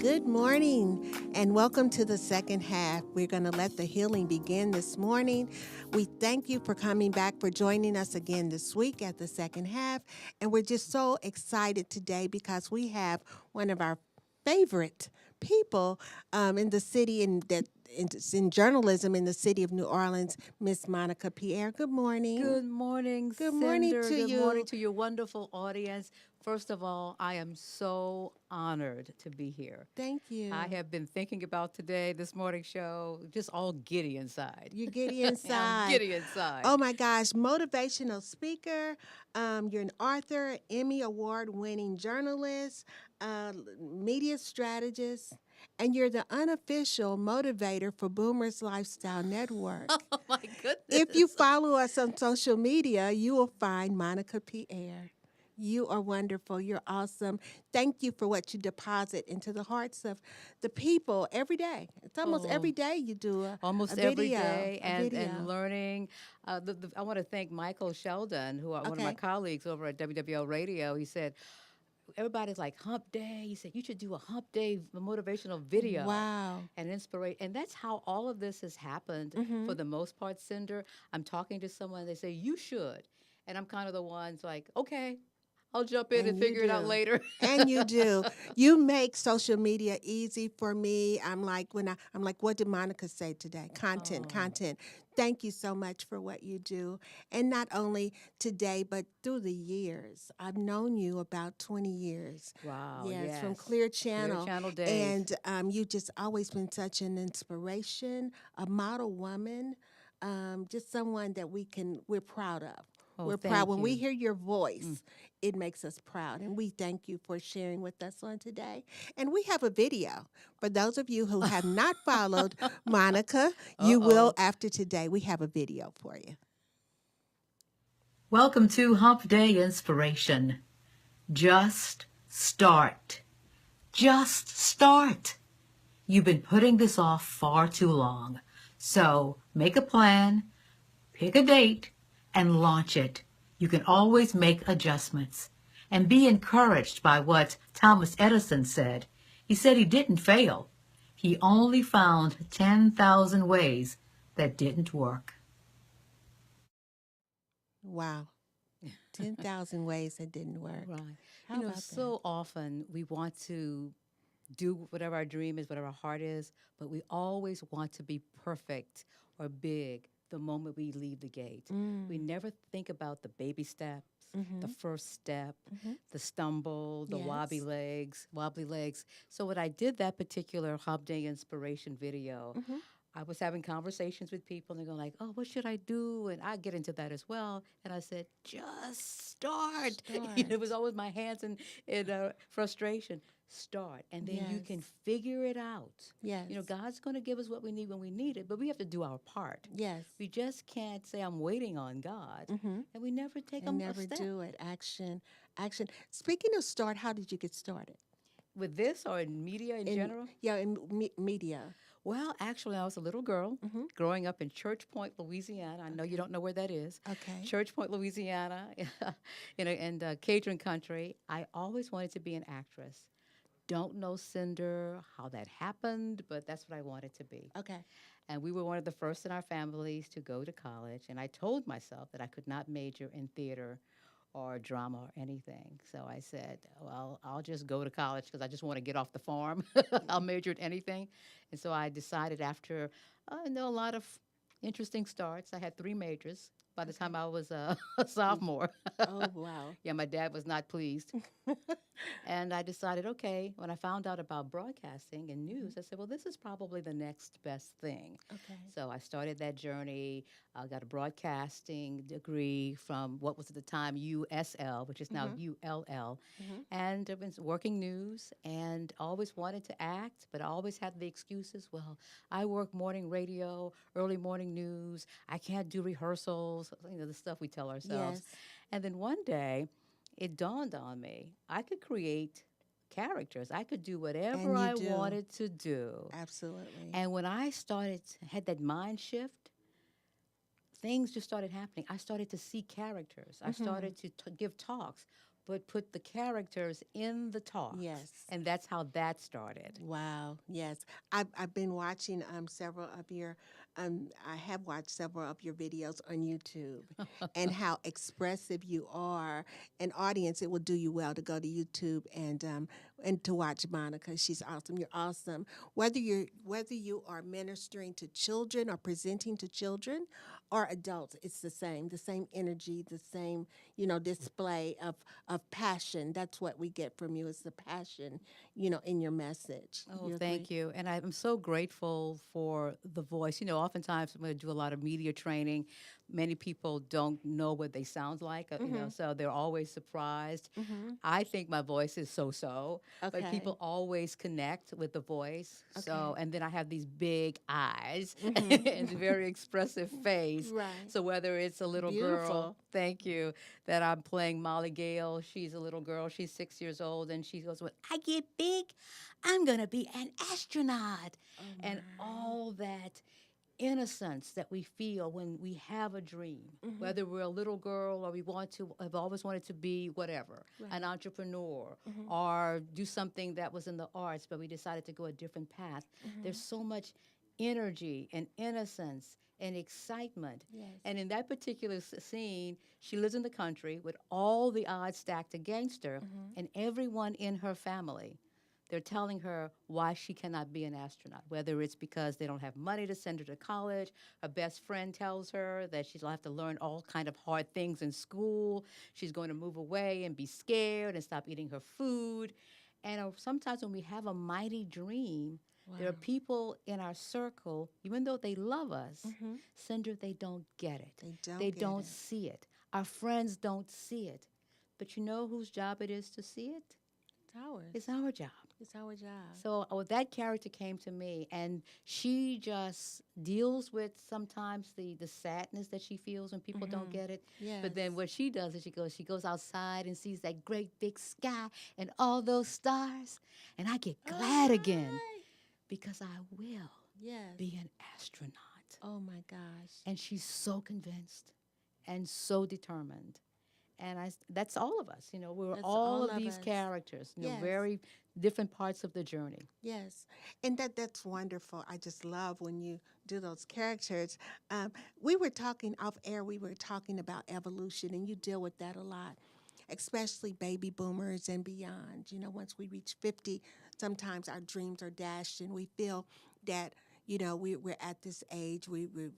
Good morning and welcome to the second half. We're going to let the healing begin this morning. We thank you for coming back, for joining us again this week at the second half. And we're just so excited today because we have one of our favorite people in the city and that in journalism in the city of New Orleans, Miss Monica Pierre. Good morning. Good morning, Good morning Cinder. to Good morning you. to your wonderful audience. First of all, I am so honored to be here. Thank I you. have been thinking about today, this morning's show, just all giddy inside. You're giddy I'm inside. giddy inside. Oh my gosh, motivational speaker. You're an author, Emmy Award winning journalist, media strategist, and you're the unofficial motivator for Boomers Lifestyle Network. Oh my If you goodness. follow us on social media, you will find Monica Pierre. You are wonderful. You're awesome. Thank you for what you deposit into the hearts of the people every day. It's almost every Oh, day you do a almost every video. day A and video. learning. I want to thank Michael Sheldon, one of my Okay. colleagues over at WWL Radio. He said, everybody's like hump day. He said you should do a hump day motivational video Wow. and inspiration. And that's how all of this has happened Mm-hmm. for the most part, Cinder. I'm talking to someone, they say you should, and I'm kind of the ones like, okay, I'll jump in and And you figure it out do. later. And you do. You make social media easy for me. I'm like, what did Monica say today? Content, Oh, content. Thank you so much for what you do. And not only today, but through the years. I've known you about 20 years. wow, Yes, from yes, Clear Clear Channel. Channel days. And you just always been such an inspiration, a model woman, just someone that we're proud of. Oh, We're proud. thank When we you. hear your Mm. voice, it makes us proud. And we thank you for sharing with us on today. And we have a video. For those of you who have not followed Monica, you will Uh-oh. after today. We have a video for you. Welcome to Hump Day Inspiration. Just start. Just start. You've been putting this off far too long. So make a plan, pick a date, and launch it. You can always make adjustments. And be encouraged by what Thomas Edison said. He said he didn't fail. He only found 10,000 ways that didn't work. Wow. 10,000 ways that didn't work. Right. How about that? So often we want to do whatever our dream is, whatever our heart is, but we always want to be perfect or big the moment we leave the gate. We Mm. never think about the baby steps, the Mm-hmm. first step, Mm-hmm. the stumble, the Yes. wobbly legs. So when I did that particular Hub Day inspiration video, Mm-hmm. I was having conversations with people and they're going like, "Oh, what should I do?" And I get into that as well. And I said, "Just start." It was Start. always my hands in frustration. Start, and then you can Yes. figure it out. Yes. God's going to give us what we need when we need it, but we have to do our part. Yes. We just can't say I'm waiting on God, Mm-hmm. and we never take And a never step do it. Action. Action. Speaking of start, how did you get started? with this or in media in In general. yeah, in media. Well, actually, I was a little girl Mm-hmm. growing up in Church Point, Louisiana. I know you Okay. don't know where that is. Okay. Church Point, Louisiana, in Cajun country. I always wanted to be an actress. Don't know, Cinder, how that happened, but that's what I wanted to be. Okay. And we were one of the first in our families to go to college. And I told myself that I could not major in theater or drama or anything. So I said, well, I'll just go to college because I just want to get off the farm. I'll major in anything. And so I decided after, I know a lot of interesting starts. I had three majors by the Okay. time I was a sophomore. Oh wow. Yeah, my dad was not pleased. And I decided, okay, when I found out about broadcasting and Mhm. news, I said, well, this is probably the next best thing. Okay. So I started that journey. I got a broadcasting degree from what was at the time USL, which is now Mm-hmm. ULL. Mm-hmm. And I've been working news and always wanted to act, but I always had the excuses. Well, I work morning radio, early morning news. I can't do rehearsals, the stuff we tell ourselves. Yes. And then one day, it dawned on me I could create characters. I could do whatever And you I do. wanted to do. Absolutely. And when I had that mind shift, things just started happening. I started to see characters. I Mm-hmm. started to give talks. but put the characters in the talks. Yes. And that's how that started. Wow. Yes, I've been watching several of your I have watched several of your videos on YouTube, and how expressive you are. An audience, it will do you well to go to YouTube and to watch Monica. She's awesome. You're awesome. Whether you are ministering to children or presenting to children or adults, it's the same energy, the same display of passion. That's what we get from you, is the passion in your message. Oh, You agree? thank you. And I'm so grateful for the voice. Oftentimes when I do a lot of media training, many people don't know what they sound like, so they're always surprised. I think my voice is so-so, but Okay. people always connect with the voice. So, Okay. and then I have these big eyes and a very expressive face. Right. So whether it's a little girl, Beautiful. thank you, that I'm playing Molly Gale, she's a little girl, she's 6 years old, and she goes, "When I get big, I'm going to be an astronaut." Oh And my. all that innocence that we feel when we have a dream, whether we're a little girl or we have always wanted to be whatever, an Right. entrepreneur, or do something that was in the arts, but we decided to go a different path. There's so much energy and innocence and excitement. Yes. And in that particular scene, she lives in the country with all the odds stacked against her, and everyone in her family, they're telling her why she cannot be an astronaut, whether it's because they don't have money to send her to college. Her best friend tells her that she'll have to learn all kind of hard things in school. She's going to move away and be scared and stop eating her food. And sometimes when we have a mighty dream, there are Wow. people in our circle, even though they love us, Cinder, they don't get it. They don't They get don't it. see it. Our friends don't see it. But you know whose job it is to see it? It's ours. It's our job. It's our job. So that character came to me, and she just deals with sometimes the sadness that she feels when people don't get it. Yes. But then what she does is she goes outside and sees that great big sky and all those stars, and I get glad again my. because I will Yes. be an astronaut. Oh my gosh. And she's so convinced and so determined. And that's all of us. We're That's all all of of these us. characters, Yes. very different parts of the journey. Yes, and that's wonderful. I just love when you do those characters. We were talking off air. We were talking about evolution, and you deal with that a lot, especially baby boomers and beyond. Once we reach 50, sometimes our dreams are dashed, and we feel that we're at this age. We're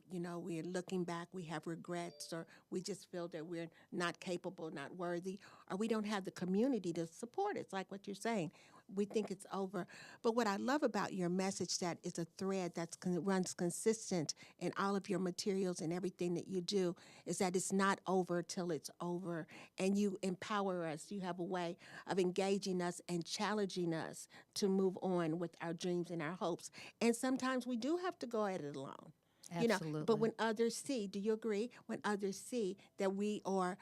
looking back. We have regrets, or we just feel that we're not capable, not worthy, or we don't have the community to support us. Like what you're saying, we think it's over. But what I love about your message, that is a thread that runs consistent in all of your materials and everything that you do, is that it's not over till it's over. And you empower us. You have a way of engaging us and challenging us to move on with our dreams and our hopes. And sometimes we do have to go at it alone. Absolutely. But when others see, do you agree? When others see that we are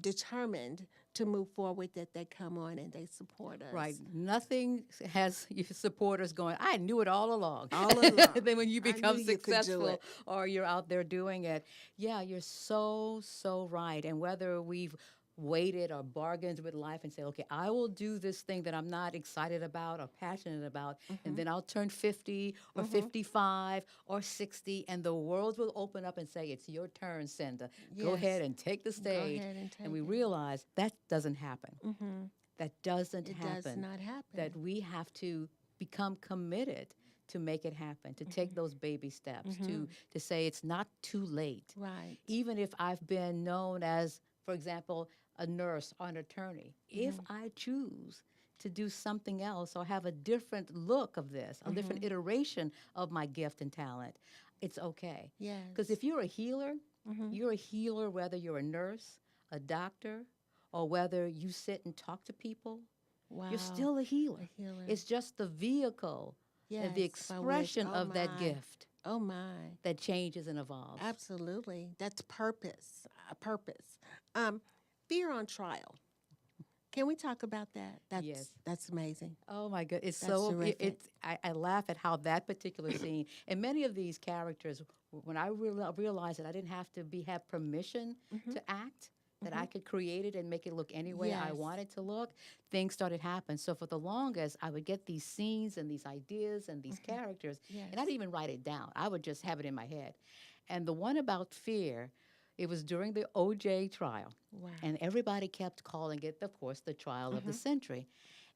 determined to move forward, that they come on and they support us. Right. Nothing has your supporters going, "I knew it all along." All along. Then when you I become knew you could do successful it. or you're out there doing it, yeah, you're so right. And whether we've waited or bargained with life and say, "Okay, I will do this thing that I'm not excited about or passionate about, and then I'll turn 50 or 55 or 60, and the world will open up and say, 'It's your turn, Cinder. Go Yes. ahead and take the stage.'" ahead and And we take it. realize that doesn't happen. That doesn't It happen. does not happen. That we have to become committed to make it happen, to take those baby steps, to say it's not too late. Right. Even if I've been known as, for example, a nurse or an attorney, if I choose to do something else or have a different look of this, a different iteration of my gift and talent, it's okay. Yes. Because if you're a healer, you're a healer whether you're a nurse, a doctor, or whether you sit and talk to people. Wow. You're still a healer. A healer. It's just the vehicle and the Yes, by which- expression oh of that my. gift Oh my. that changes and evolves. Absolutely. That's purpose. A purpose. Fear on trial. Can we talk about that? Yes. That's amazing. Oh my God! It's That's so. terrific. I laugh at how that particular scene and many of these characters. When I realized that I didn't have to have permission to act, that I could create it and make it look any way I Yes. wanted to look, things started happening. So for the longest, I would get these scenes and these ideas and these characters, and I Yes. didn't even write it down. I would just have it in my head. And the one about fear, it was during the OJ trial, Wow. and everybody kept calling it, of course, the trial of the century.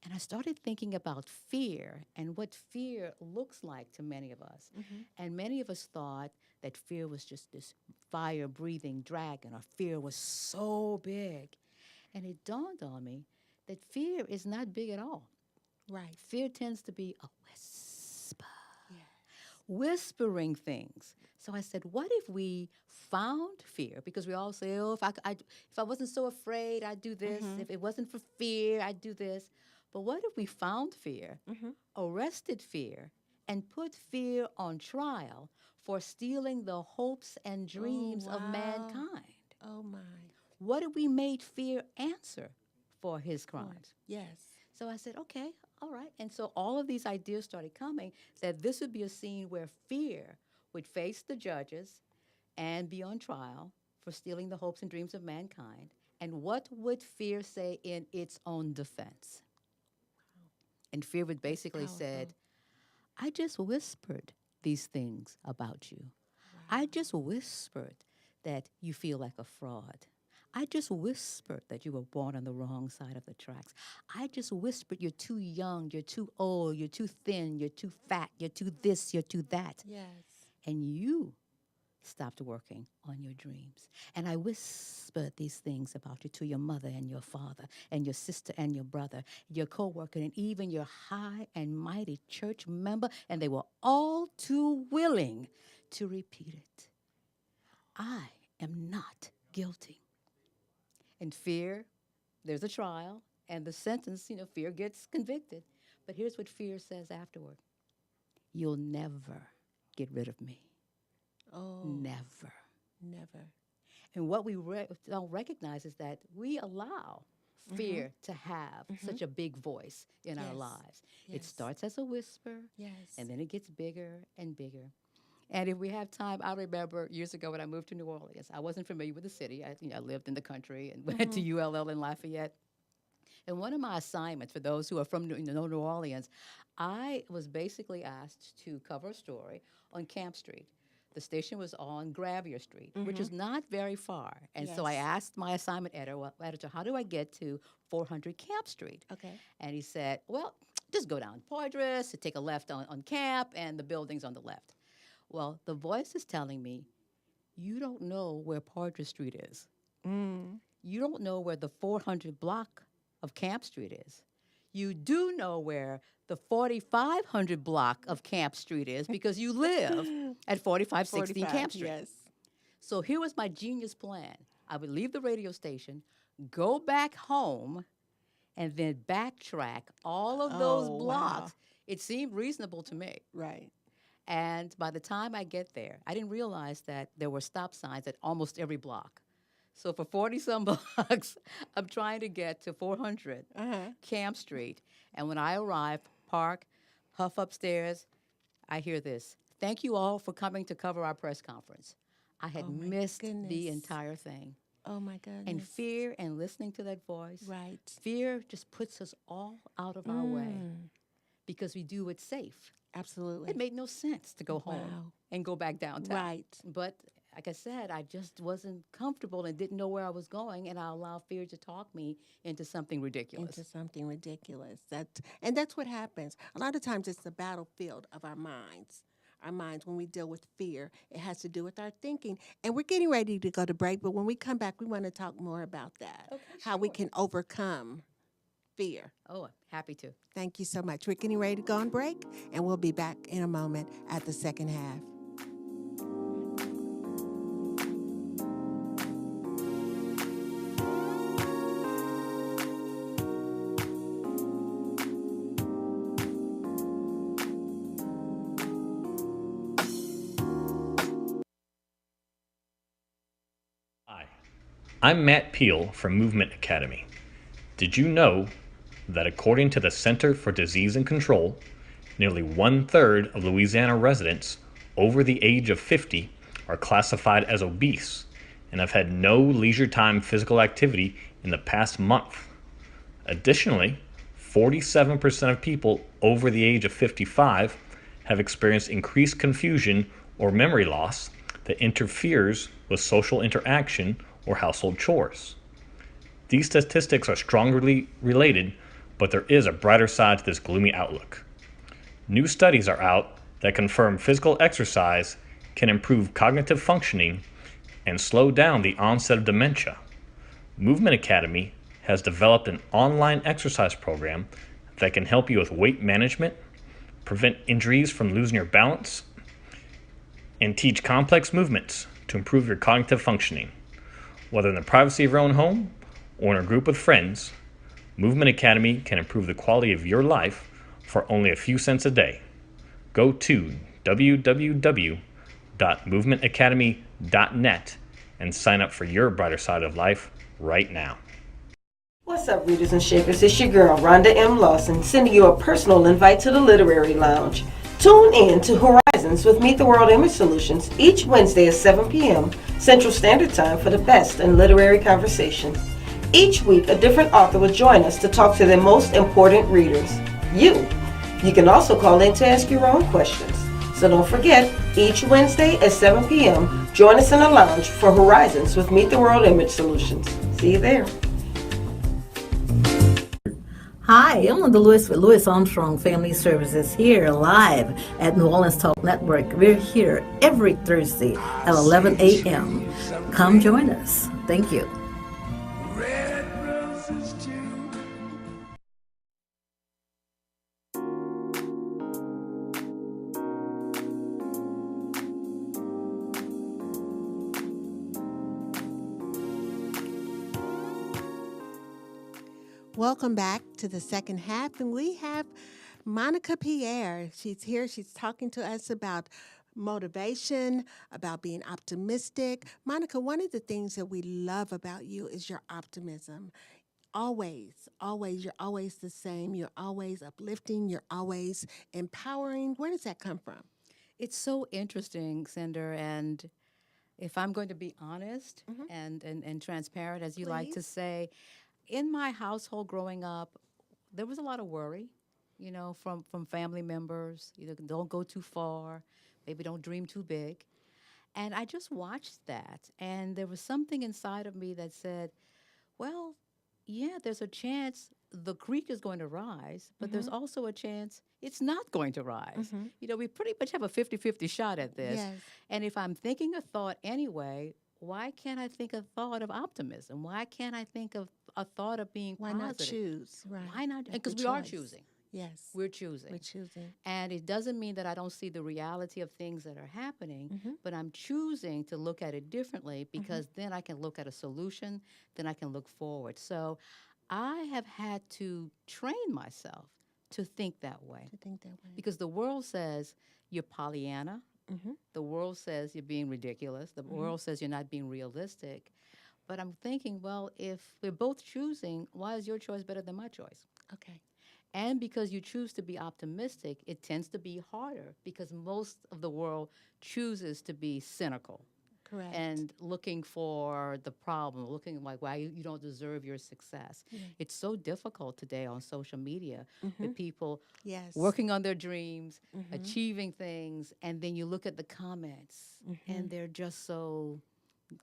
And I started thinking about fear and what fear looks like to many of us. And many of us thought that fear was just this fire breathing dragon, or fear was so big. And it dawned on me that fear is not big at all. Right. Fear tends to be a whisper, Yes. whispering things. So I said, what if we found fear? Because we all say, oh, if I wasn't so afraid, I'd do this. If it wasn't for fear, I'd do this. But what if we found fear, arrested fear, and put fear on trial for stealing the hopes and dreams of wow. mankind? Oh my. What if we made fear answer for his crimes? Yes. So I said, okay, all right. And so all of these ideas started coming, that this would be a scene where fear would face the judges and be on trial for stealing the hopes and dreams of mankind. And what would fear say in its own defense? And fear would basically said, I just whispered these things about you. I just whispered that you feel like a fraud. I just whispered that you were born on the wrong side of the tracks. I just whispered you're too young, you're too old, you're too thin, you're too fat, you're too this, you're too that. Yes. And you stopped working on your dreams. And I whispered these things about you to your mother and your father and your sister and your brother, your coworker, and even your high and mighty church member, and they were all too willing to repeat it. I am not guilty. And fear, there's a trial, and the sentence, fear gets convicted. But here's what fear says afterward. You'll never get rid of me. Oh. Never. Never. And what we don't recognize is that we allow fear to have such a big voice in our Yes. lives. It Yes. starts as a whisper, Yes. and then it gets bigger and bigger. And if we have time, I remember years ago when I moved to New Orleans. I wasn't familiar with the city. I lived in the country and went to ULL in Lafayette. And one of my assignments, for those who are from New Orleans, I was basically asked to cover a story on Camp Street. The station was on Gravier Street, which is not very far. And so I Yes. asked my assignment editor, how do I get to 400 Camp Street? Okay. And he said, well, just go down Poydras, take a left on Camp, and the building's on the left. Well, the voice is telling me, you don't know where Poydras Street is. You don't know where the 400 block of Camp Street is. You do know where the 4500 block of Camp Street is because you live at 4516 Camp Street. Yes. So here was my genius plan. I would leave the radio station, go back home, and then backtrack all of those Oh, wow. blocks. It seemed reasonable to me. Right. And by the time I get there, I didn't realize that there were stop signs at almost every block. So for 40-some blocks, I'm trying to get to 400 Camp Street. And when I arrive, park, huff upstairs, I hear this. Thank you all for coming to cover our press conference. I had Oh, my missed the goodness. entire thing. Oh my goodness. And fear and listening to that voice, Right. fear just puts us all out of our way because we do it safe. Absolutely. It made no sense to go home Wow. and go back downtown. Right. But like I said, I just wasn't comfortable and didn't know where I was going, and I allowed fear to talk me into something ridiculous. Into something ridiculous. And that's what happens. A lot of times it's the battlefield of our minds. Our minds, when we deal with fear, it has to do with our thinking. And we're getting ready to go to break, but when we come back, we want to talk more about that. Okay, how we sure. can overcome fear. Oh, I'm happy to. Thank you so much. We're getting ready to go on break, and we'll be back in a moment at the second half. Hi, I'm Matt Peel from Movement Academy. Did you know that according to the Center for Disease and Control, nearly 1/3 of Louisiana residents over the age of 50 are classified as obese, and have had no leisure time physical activity in the past month. Additionally, 47% of people over the age of 55 have experienced increased confusion or memory loss that interferes with social interaction or household chores. These statistics are strongly related, but there is a brighter side to this gloomy outlook. New studies are out that confirm physical exercise can improve cognitive functioning and slow down the onset of dementia. Movement Academy has developed an online exercise program that can help you with weight management, prevent injuries from losing your balance, and teach complex movements to improve your cognitive functioning. Whether in the privacy of your own home or in a group with friends, Movement Academy can improve the quality of your life for only a few cents a day. Go to www.movementacademy.net and sign up for your brighter side of life right now. What's up, readers and shakers? It's your girl, Rhonda M. Lawson, sending you a personal invite to the Literary Lounge. Tune in to Horizons with Meet the World Image Solutions each Wednesday at 7 p.m. Central Standard Time for the best in literary conversation. Each week, a different author will join us to talk to their most important readers, you. You can also call in to ask your own questions. So don't forget, each Wednesday at 7 p.m., join us in the lounge for Horizons with Meet the World Image Solutions. See you there. Hi, I'm Linda Lewis with Lewis Armstrong Family Services here live at New Orleans Talk Network. We're here every Thursday at 11 a.m. Come join us. Thank you. Welcome back to the second half, and we have Monica Pierre. She's here. She's talking to us about motivation, about being optimistic. Monica, one of the things that we love about you is your optimism. Always, you're always the same. You're always uplifting. You're always empowering. Where does that come from? It's so interesting, Cinder, and if I'm going to be honest and transparent, as you like to Please. say, in my household growing up, there was a lot of worry, from family members. Don't go too far, maybe don't dream too big. And I just watched that, and there was something inside of me that said, well, yeah, there's a chance the creek is going to rise, but there's also a chance it's not going to rise. We pretty much have a 50-50 shot at this. Yes. And if I'm thinking a thought anyway, why can't I think a thought of optimism? Why can't I think of a thought of being Why positive? not choose? Right. Why not? Make Because the we are choice. choosing. Yes. We're choosing. We're choosing. And it doesn't mean that I don't see the reality of things that are happening, but I'm choosing to look at it differently because then I can look at a solution, then I can look forward. So I have had to train myself to think that way To think that way. because the world says you're Pollyanna. The world says you're being ridiculous. The world says you're not being realistic. But I'm thinking, well, if we're both choosing, why is your choice better than my choice? Okay. And because you choose to be optimistic, it tends to be harder because most of the world chooses to be cynical Correct. and looking for the problem, looking like why you don't deserve your success. It's so difficult today on social media with people Yes. working on their dreams, achieving things, and then you look at the comments and they're just so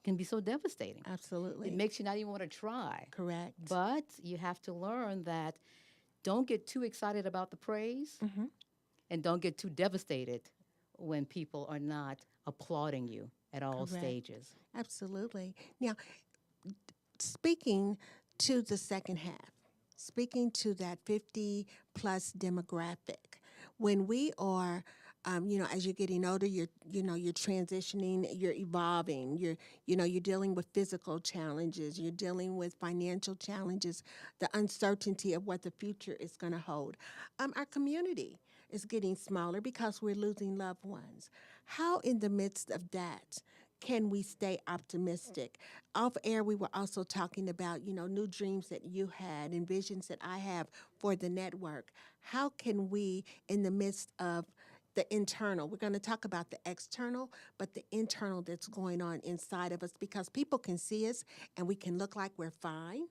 can be so devastating. Absolutely. It makes you not even want to try. Correct. But you have to learn that don't get too excited about the praise and don't get too devastated when people are not applauding you at all Correct. stages. Absolutely. Now, speaking to the second half, speaking to that 50 plus demographic, when we are, as you're getting older, you're transitioning, you're evolving, you're dealing with physical challenges, you're dealing with financial challenges, the uncertainty of what the future is going to hold. Our community is getting smaller because we're losing loved ones. How, in the midst of that, can we stay optimistic? Off air, we were also talking about, new dreams that you had and visions that I have for the network. How can we, in the midst of the internal. We're going to talk about the external, but the internal that's going on inside of us, because people can see us and we can look like we're fine,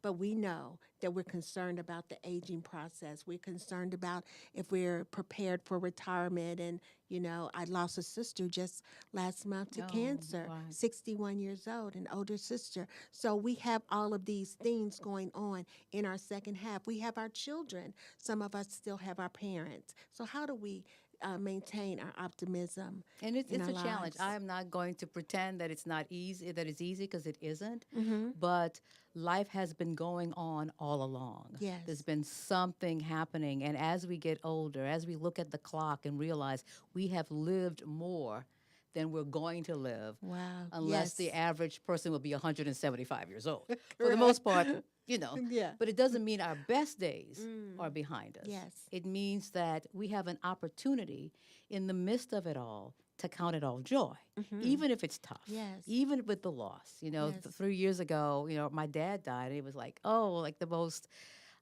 but we know that we're concerned about the aging process. We're concerned about if we're prepared for retirement. And, I lost a sister just last month to Oh, cancer, right. 61 years old, an older sister. So we have all of these things going on in our second half. We have our children. Some of us still have our parents. So how do we maintain our optimism And in it's our a challenge. lives? I am not going to pretend that it's not easy, that it's easy, because it isn't. Mm-hmm. But life has been going on all along. Yes. There's been something happening. And as we get older, as we look at the clock and realize we have lived more than we're going to live, Wow. unless the Yes. average person will be 175 years old. For the most part, Yeah. But it doesn't mean our best days are behind us. Yes. It means that we have an opportunity in the midst of it all to count it all joy, even if it's tough, Yes. even with the loss. Yes. 3 years ago, my dad died, and it was like, oh, like the most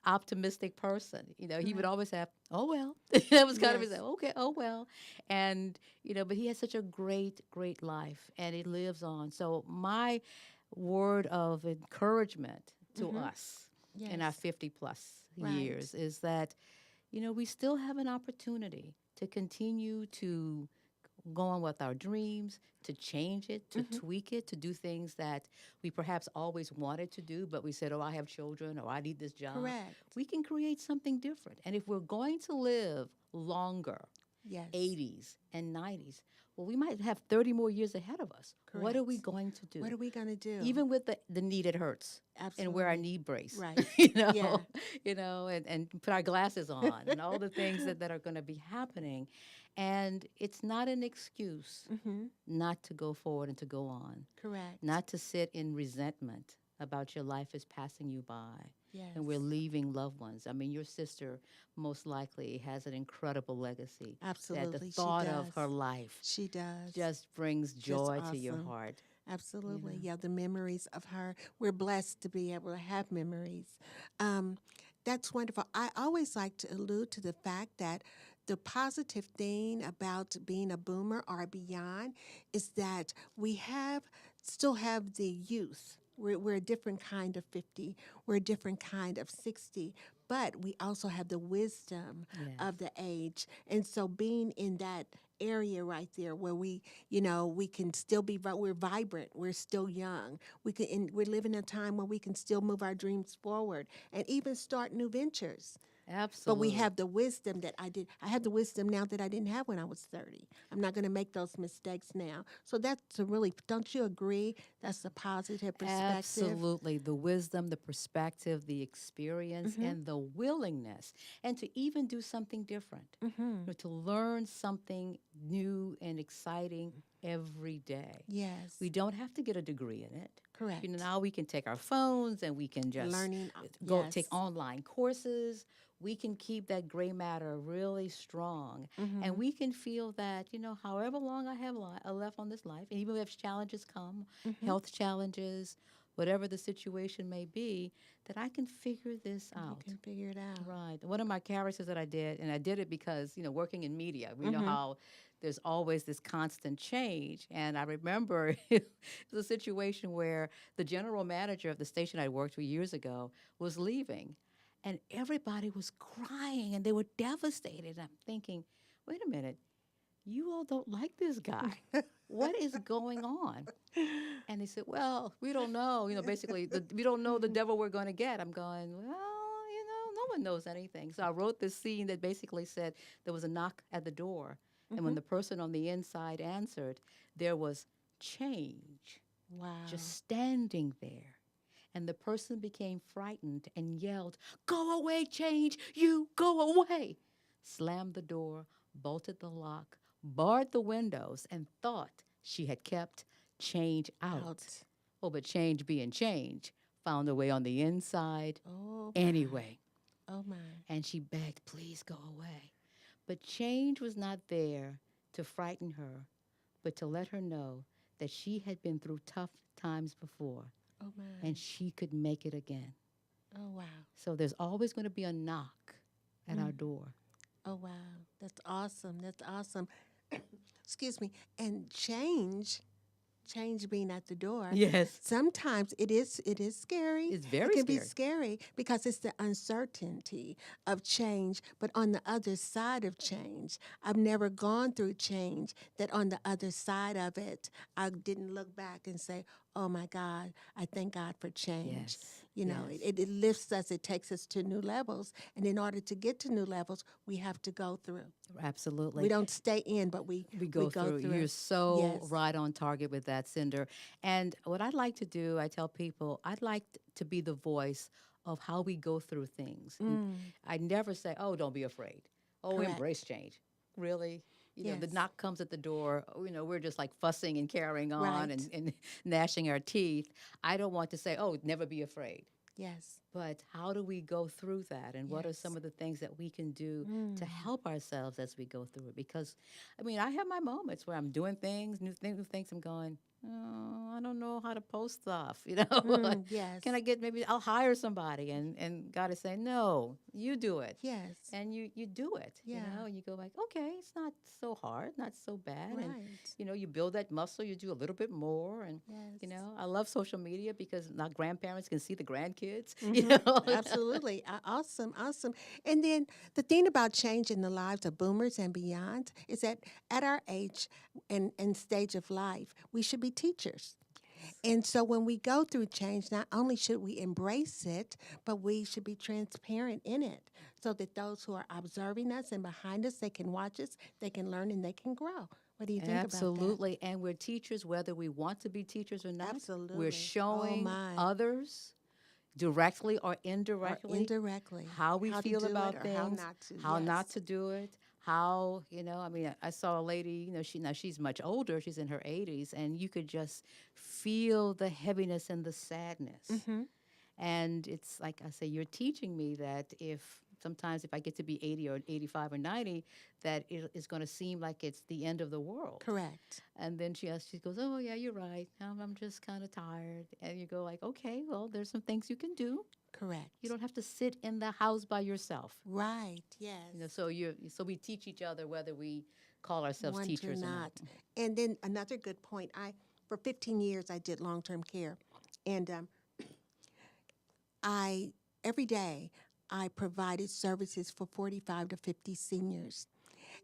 optimistic person. He would always have, oh, well. That was kind of his, Yes. okay, oh, well. And, but he had such a great, great life, and it lives on. So my word of encouragement to us in our Yes. 50 plus Right. years is that, we still have an opportunity to continue to go on with our dreams, to change it, to tweak it, to do things that we perhaps always wanted to do, but we said, oh, I have children, or I need this job. Correct. We can create something different. And if we're going to live longer, Yes. 80s and 90s, well, we might have 30 more years ahead of us. What are we Correct. going to do? What are we going to do? Even with the knee that hurts, and wear our Absolutely. knee brace, Right. Yeah. and put our glasses on, and all the things that are going to be happening. And it's not an excuse not to go forward and to go on, Correct. not to sit in resentment about your life is passing you by. Yes. And we're leaving loved ones. I mean, your sister most likely has an incredible legacy. That Absolutely. the She thought of does. her life She does. just brings joy to your awesome. heart. Absolutely. Yeah, the memories of her. We're blessed to be able to have memories. That's wonderful. I always like to allude to the fact that the positive thing about being a boomer or beyond is that we still have the youth. We're a different kind of 50. We're a different kind of 60. But we also have the wisdom of the age. And so being in that area right there where we can still we're vibrant, we're still young. We're living in a time where we can still move our dreams forward and even start new ventures. But we Absolutely. have the wisdom that I have the wisdom now that I didn't have when I was 30. I'm not going to make those mistakes now. So that's don't you agree? That's a positive perspective. Absolutely. The wisdom, the perspective, the experience, and the willingness, and to even do something different, to learn something new and exciting every day. Yes. We don't have to get a degree in it. Correct. Now we can take our phones and we can just Learning, go yes. take online courses. We can keep that gray matter really strong. And we can feel that, however long I have left on this life, and even if challenges come, health challenges, whatever the situation may be, that I can figure this out. You can figure it out. Right. One of my characters that I did, and I did it because, working in media, we know how there's always this constant change. And I remember it was a situation where the general manager of the station I worked with years ago was leaving. And everybody was crying, and they were devastated. I'm thinking, wait a minute, you all don't like this guy. What is going on? And they said, well, we don't know. Basically, we don't know the devil we're going to get. I'm going, well, no one knows anything. So I wrote this scene that basically said there was a knock at the door. And when the person on the inside answered, there was change Wow. just standing there. And the person became frightened and yelled, go away, change, you go away. Slammed the door, bolted the lock, barred the windows, and thought she had kept change out. Oh, but change being change found a way on the inside Oh, anyway. oh my. And she begged, please go away. But change was not there to frighten her, but to let her know that she had been through tough times before. Oh my. And she could make it again. Oh wow. So there's always going to be a knock at our door. Oh, wow. That's awesome. That's awesome. Excuse me. And change being at the door, Yes. sometimes it is scary. It's It very can be scary. scary because it's the uncertainty of change. But on the other side of change, I've never gone through change that on the other side of it, I didn't look back and say, oh my God, I thank God for change. Yes. You know, Yes. it lifts us, it takes us to new levels. And in order to get to new levels, we have to go through. We Absolutely. don't stay in, but We we go go through. You're through. so Yes. right on target with that, Cinder. And what I'd like to do, I tell people, I'd like to be the voice of how we go through things. I never say, oh, don't be afraid. Oh, embrace Correct. change. Really? The Yes. knock comes at the door. We're just like fussing and carrying on Right. and gnashing our teeth. I don't want to say, oh, never be afraid. Yes. But how do we go through that? And what are some Yes. of the things that we can do to Mm. help ourselves as we go through it? Because, I mean, I have my moments where I'm doing things, new things, I'm going, oh, I don't know how to post stuff, Mm. Yes. Can I get, maybe I'll hire somebody. And God is saying, no, you do it. Yes. And you do it, Yeah. and you go like, okay, it's not so hard, not so bad. And, Right. you build that muscle, you do a little bit more. And, Yes. I love social media because now grandparents can see the grandkids, Absolutely. Awesome. Awesome. And then the thing about changing the lives of boomers and beyond is that at our age and stage of life, we should be teachers. And so when we go through change, not only should we embrace it, but we should be transparent in it so that those who are observing us and behind us, they can watch us, they can learn, and they can grow. What do you think about that? Absolutely. And we're teachers, whether we want to be teachers or not. Absolutely. We're Oh, showing my. others directly or Or indirectly indirectly. how we How to feel do it about or how things, not to. how not Yes. to do it, how, I mean, I saw a lady, she's much older, she's in her 80s, and you could just feel the heaviness and the sadness. Mm-hmm. And it's like I say, you're teaching me that if I get to be 80 or 85 or 90, that it is going to seem like it's the end of the world. Correct. And then she goes, oh, yeah, you're right. I'm just kind of tired. And you go like, okay, well, there's some things you can do. Correct. You don't have to sit in the house by yourself. Right. Yes. So we teach each other whether we call ourselves Want teachers to or not. not. And then another good point. For 15 years I did long-term care, and I every day I provided services for 45 to 50 seniors.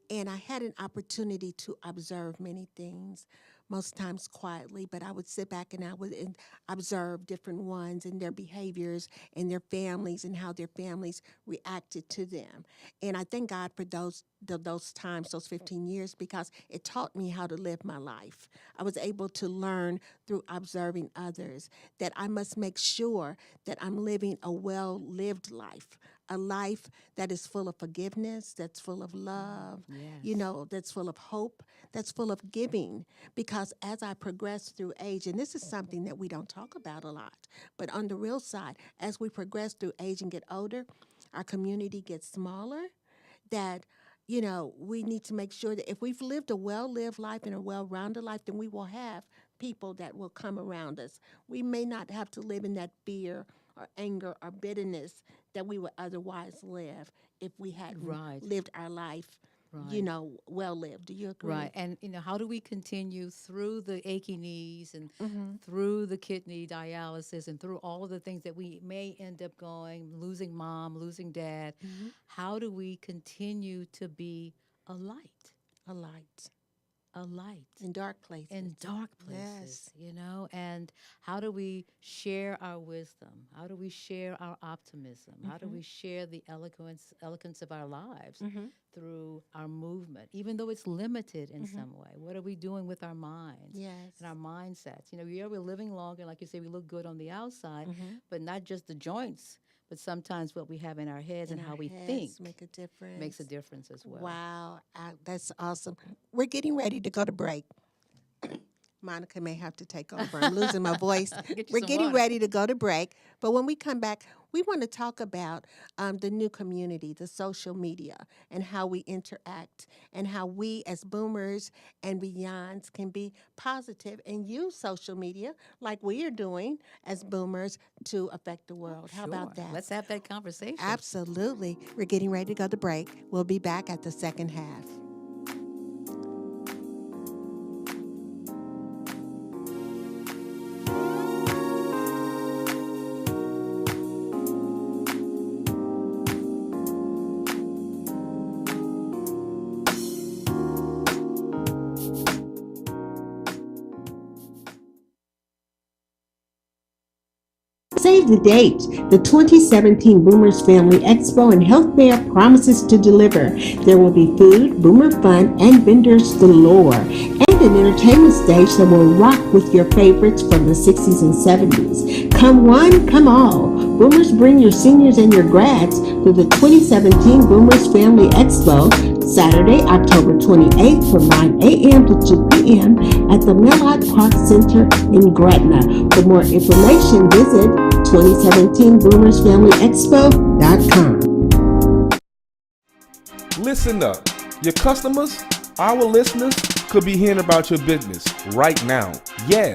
And I had an opportunity to observe many things, most times quietly, but I would sit back and I would observe different ones and their behaviors and their families and how their families reacted to them. And I thank God for those times, those 15 years, because it taught me how to live my life. I was able to learn through observing others that I must make sure that I'm living a well-lived life, a life that is full of forgiveness, that's full of love, Yes. that's full of hope, that's full of giving. Because as I progress through age, and this is something that we don't talk about a lot, but on the real side, as we progress through age and get older, our community gets smaller, that we need to make sure that if we've lived a well-lived life and a well-rounded life, then we will have people that will come around us. We may not have to live in that fear or anger or bitterness that we would otherwise live if we hadn't Right. lived our life, Right. well lived. Do you agree? Right. And, how do we continue through the achy knees and Mm-hmm. through the kidney dialysis and through all of the things that we may end up going, losing mom, losing dad? Mm-hmm. How do we continue to be a light? A light A light. in dark places. In dark places, Yes. and how do we share our wisdom? How do we share our optimism? How do we share the eloquence of our lives through our movement, even though it's limited in some way? What are we doing with our minds Yes. and our mindsets? We're living longer, like you say, we look good on the outside, but not just the joints, but sometimes what we have in our heads In and how our we heads think make a difference. makes a difference as well. Wow, that's awesome. We're getting ready to go to break. Monica may have to take over. I'm losing my voice. Get you We're some getting water. ready to go to break, but when we come back, we want to talk about the new community, the social media, and how we interact, and how we as boomers and beyonds can be positive and use social media like we are doing as boomers to affect the world. How Sure. about that? Let's have that conversation. Absolutely. We're getting ready to go to break. We'll be back at the second half. Save the date. The 2017 Boomers Family Expo and Health Fair promises to deliver. There will be food, boomer fun, and vendors galore, and an entertainment stage that will rock with your favorites from the 60s and 70s. Come one, come all. Boomers, bring your seniors and your grads to the 2017 Boomers Family Expo, Saturday, October 28th from 9 a.m. to 2 p.m. at the Millard Park Center in Gretna. For more information, visit 2017boomersfamilyexpo.com. Listen up. Your customers, our listeners, could be hearing about your business right now. Yeah,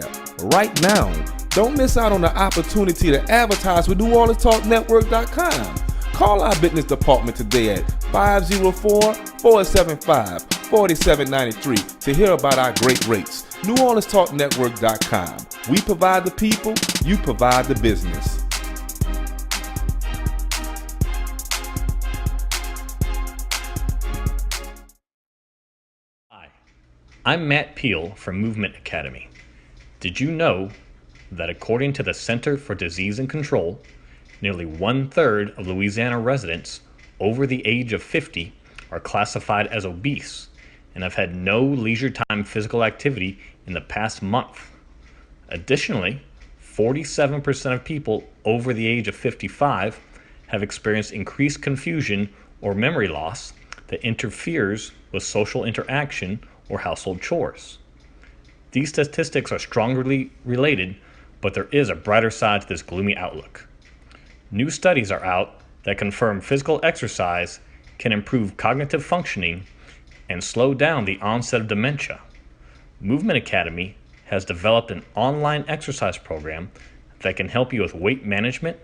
right now. Don't miss out on the opportunity to advertise with NewOrleansTalkNetwork.com. Call our business department today at 504-475-4793 to hear about our great rates. NewOrleansTalkNetwork.com. We provide the people, you provide the business. Hi, I'm Matt Peel from Movement Academy. Did you know that according to the Center for Disease and Control, nearly 1/3 of Louisiana residents over the age of 50 are classified as obese and have had no leisure time physical activity in the past month? Additionally, 47% of people over the age of 55 have experienced increased confusion or memory loss that interferes with social interaction or household chores. These statistics are strongly related, but there is a brighter side to this gloomy outlook. New studies are out that confirm physical exercise can improve cognitive functioning and slow down the onset of dementia. Movement Academy has developed an online exercise program that can help you with weight management,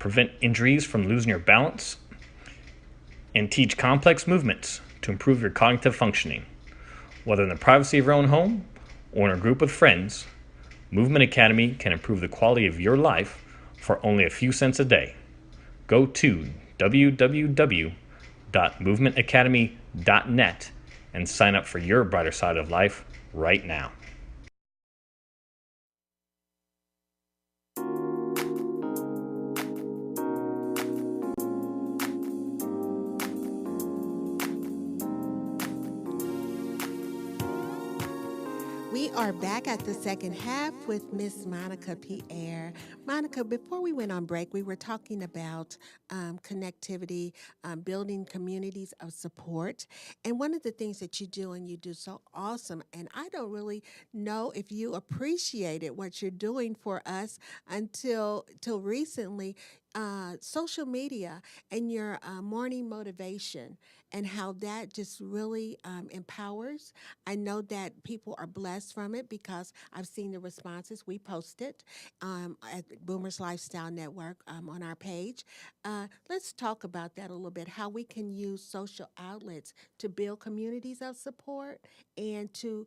prevent injuries from losing your balance, and teach complex movements to improve your cognitive functioning. Whether in the privacy of your own home or in a group with friends, Movement Academy can improve the quality of your life for only a few cents a day. Go to www.movementacademy.net and sign up for your brighter side of life right now. We are back at the second half with Miss Monica Pierre. Monica, before we went on break, we were talking about connectivity, building communities of support. And one of the things that you do, and you do so awesome, and I don't really know if you appreciated what you're doing for us until till recently. Social media and your morning motivation and how that just really empowers. I know that people are blessed from it because I've seen the responses we posted at Boomers Lifestyle Network on our page. Let's talk about that a little bit, how we can use social outlets to build communities of support and to,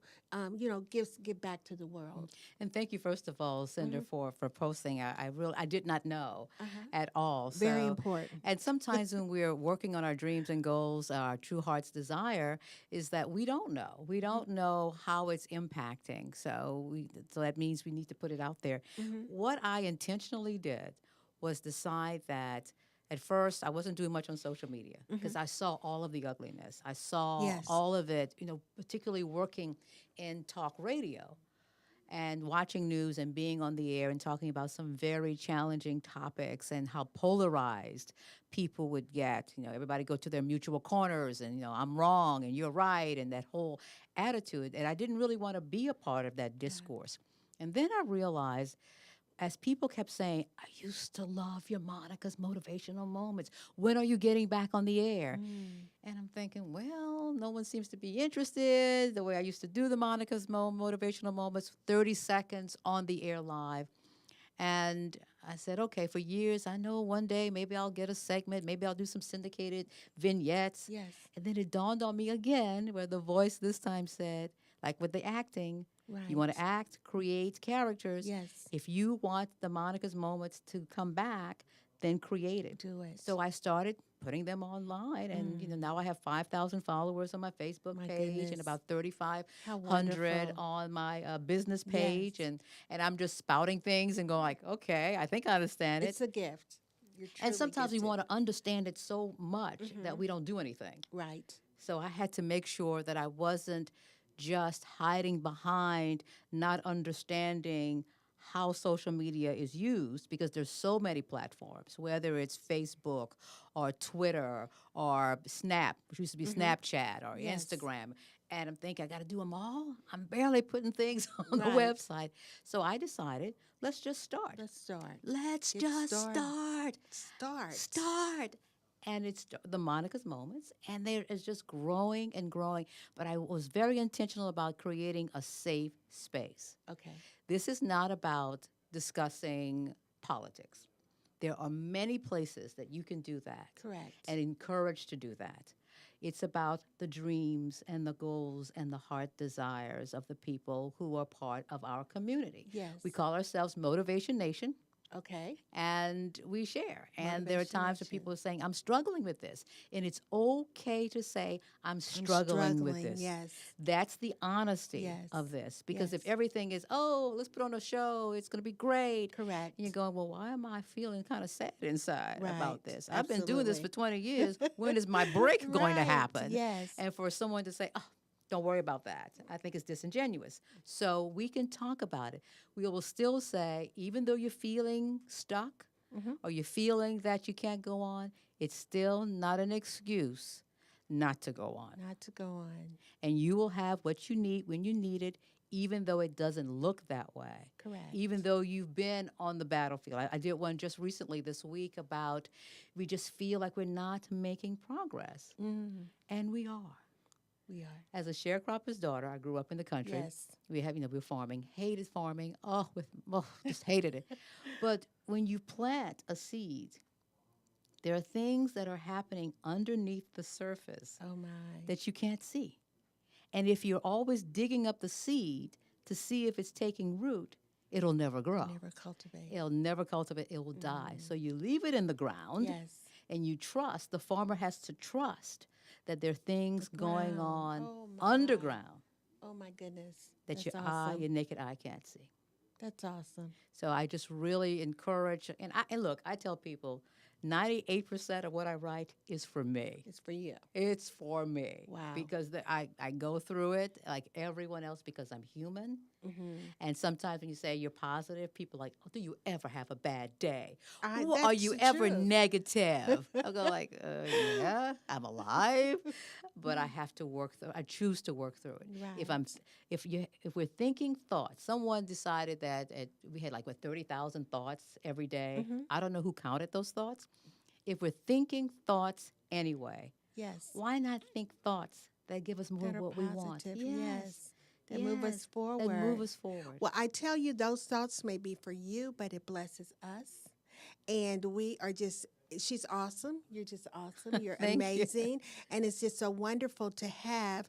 give back to the world. And thank you, first of all, Cinder, for posting. I did not know at all. Very So, important. and sometimes when we're working on our dreams and goals, our true heart's desire is that we don't know. We don't know how it's impacting. So that means we need to put it out there. What I intentionally did was decide that at first I wasn't doing much on social media because I saw all of the ugliness. I saw Yes. all of it, particularly working in talk radio and watching news and being on the air and talking about some very challenging topics and how polarized people would get. Everybody go to their mutual corners and, I'm wrong and you're right and that whole attitude. And I didn't really want to be a part of that discourse. And then I realized as people kept saying, I used to love your Monica's motivational moments. When are you getting back on the air? And I'm thinking, well, no one seems to be interested. The way I used to do the Monica's motivational moments, 30 seconds on the air live. And I said, okay, for years, I know one day maybe I'll get a segment, maybe I'll do some syndicated vignettes. Yes. And then it dawned on me again, where the voice this time said, like with the acting, you want to Right. act, create characters. Yes. If you want the Monica's moments to come back, then create it. Do it. So I started putting them online, and now I have 5,000 followers on my Facebook My page goodness. and about How 3,500 wonderful. on my business page, Yes. and I'm just spouting things and going like, okay, I think I understand it. It's a gift. You're And truly sometimes we gifted. want to understand it so much that we don't do anything. Right. So I had to make sure that I wasn't just hiding behind not understanding how social media is used, because there's so many platforms, whether it's Facebook or Twitter or Snap, which used to be Snapchat, or Yes. Instagram. And I'm thinking, I got to do them all. I'm barely putting things on the Right. website. So I decided, let's just start. Let's start. Let's Get just started. start. Start. Start. And it's the Monica's Moments, and there is just growing and growing. But I was very intentional about creating a safe space. Okay. This is not about discussing politics. There are many places that you can do that Correct. and encouraged to do that. It's about the dreams and the goals and the heart desires of the people who are part of our community. Yes. We call ourselves Motivation Nation, Okay. and we share. And there are Motivation times where Nation. people are saying, I'm struggling with this. And it's okay to say, I'm struggling with this. Yes. That's the honesty Yes. of this. Because if Yes. everything is, oh, let's put on a show, it's going to be great. Correct. And you're going, well, why am I feeling kind of sad inside Right. about this? I've been doing this for Absolutely. 20 years. When is my break going to Right. happen? Yes. And for someone to say, oh, don't worry about that, I think it's disingenuous. So we can talk about it. We will still say, even though you're feeling stuck or you're feeling that you can't go on, it's still not an excuse not to go on. Not to go on. And you will have what you need when you need it, even though it doesn't look that way. Correct. Even though you've been on the battlefield. I did one just recently this week about we just feel like we're not making progress. And we are. We are. As a sharecropper's daughter, I grew up in the country. Yes. We have, we're farming. Hated farming. Just hated it. But when you plant a seed, there are things that are happening underneath the surface Oh my. that you can't see. And if you're always digging up the seed to see if it's taking root, it'll never grow. Never cultivate. It'll never cultivate. It will die. So you leave it in the ground, Yes. and you trust. The farmer has to trust that there are things going ground. on Oh, my. underground Oh my goodness. that That's your awesome. your naked eye can't see. That's awesome. So I just really encourage, and look, I tell people, 98% of what I write is for me. It's for you. It's for me. Wow. Because I go through it like everyone else because I'm human. And sometimes when you say you're positive, people are like, oh, do you ever have a bad day? Are That's you the ever truth. negative? I go like, yeah, I'm alive, but I have to work through. I choose to work through it. If we're thinking thoughts, someone decided that we had like 30,000 thoughts every day. I don't know who counted those thoughts. If we're thinking thoughts anyway, Yes. why not think thoughts that give us more That of are what we want? positive. Yes. That move us Yes, forward. That move us forward. Well, I tell you, those thoughts may be for you, but it blesses us. And we are just, she's awesome. You're just awesome. You're Thank you. amazing. And it's just so wonderful to have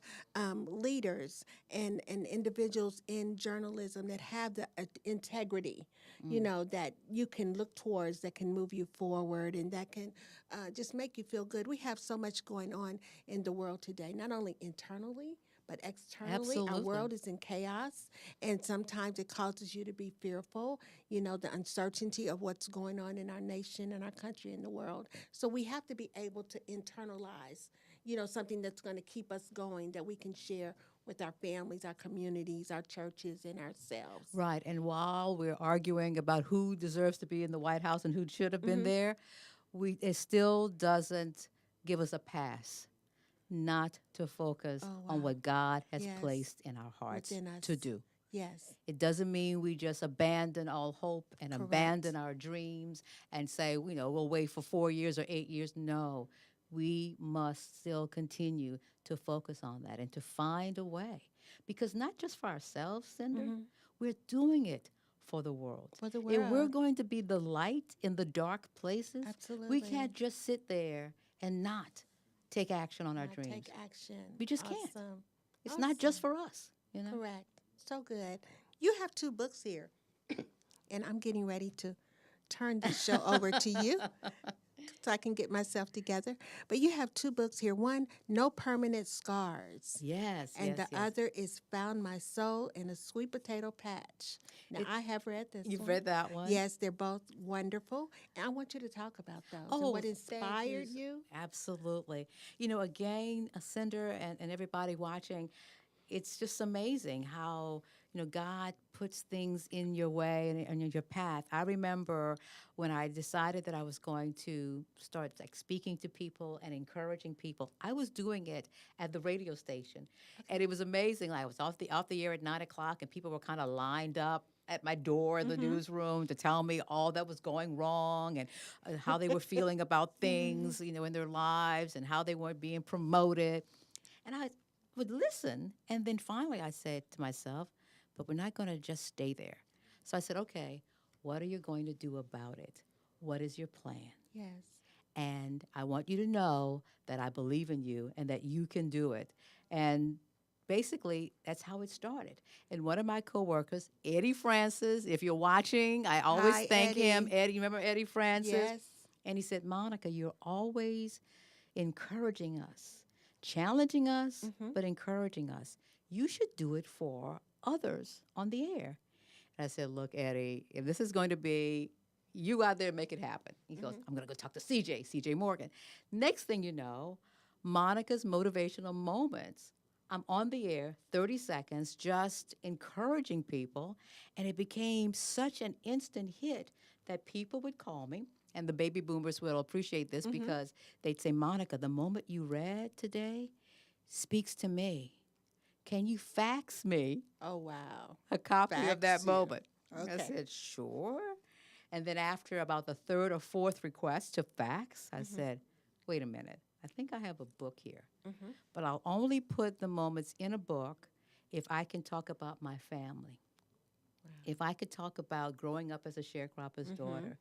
leaders and individuals in journalism that have the integrity, that you can look towards, that can move you forward, and that can just make you feel good. We have so much going on in the world today, not only internally, but externally. Our Absolutely. world is in chaos, and sometimes it causes you to be fearful, the uncertainty of what's going on in our nation and our country and the world. So we have to be able to internalize, something that's going to keep us going, that we can share with our families, our communities, our churches, and ourselves. Right. And while we're arguing about who deserves to be in the White House and who should have been there, it still doesn't give us a pass not to focus Oh, on wow. what God has Yes. placed in our hearts Within us. to do. Yes. It doesn't mean we just abandon all hope and Correct. abandon our dreams and say, we'll wait for 4 years or 8 years. No, we must still continue to focus on that and to find a way. Because not just for ourselves, Cinder, we're doing it for the world. For the If we're world. going to be the light in the dark places, Absolutely. we can't just sit there and not take action on our Not dreams. take action. We just can't. Awesome. It's not just Awesome. for us, you know? Correct. So good. You have 2 books here, and I'm getting ready to turn the show over to you so I can get myself together. But you have 2 books here. One, No Permanent Scars. Yes, And yes, the yes. other is Found My Soul in a Sweet Potato Patch. Now, I have read this You've one. read that one? Yes, they're both wonderful. And I want you to talk about those and what thank inspired you. Absolutely. Again, Cinder and everybody watching, it's just amazing how, God puts things in your way and in your path. I remember when I decided that I was going to start speaking to people and encouraging people, I was doing it at the radio station. And it was amazing. I was off the air at 9 o'clock and people were kind of lined up at my door in the newsroom to tell me all that was going wrong and how they were feeling about things, in their lives and how they weren't being promoted. And I would listen. And then finally I said to myself, but we're not going to just stay there. So I said, okay, what are you going to do about it? What is your plan? Yes. And I want you to know that I believe in you and that you can do it. And basically, that's how it started. And one of my coworkers, Eddie Francis, if you're watching, I always Hi, thank him. Eddie. Eddie, you remember Eddie Francis? Yes. And he said, Monica, you're always encouraging us, challenging us, but encouraging us. You should do it for others on the air. And I said, look, Eddie, if this is going to be you out there, make it happen. He goes, I'm going to go talk to CJ Morgan. Next thing you know, Monica's Motivational Moments. I'm on the air, 30 seconds, just encouraging people. And it became such an instant hit that people would call me. And the baby boomers will appreciate this because they'd say, Monica, the moment you read today speaks to me. Can you fax me Oh, wow. a copy of that Fax you. moment? I Okay. said, sure. And then after about the 3rd or 4th request to fax, I said, wait a minute. I think I have a book here. But I'll only put the moments in a book if I can talk about my family. If I could talk about growing up as a sharecropper's daughter,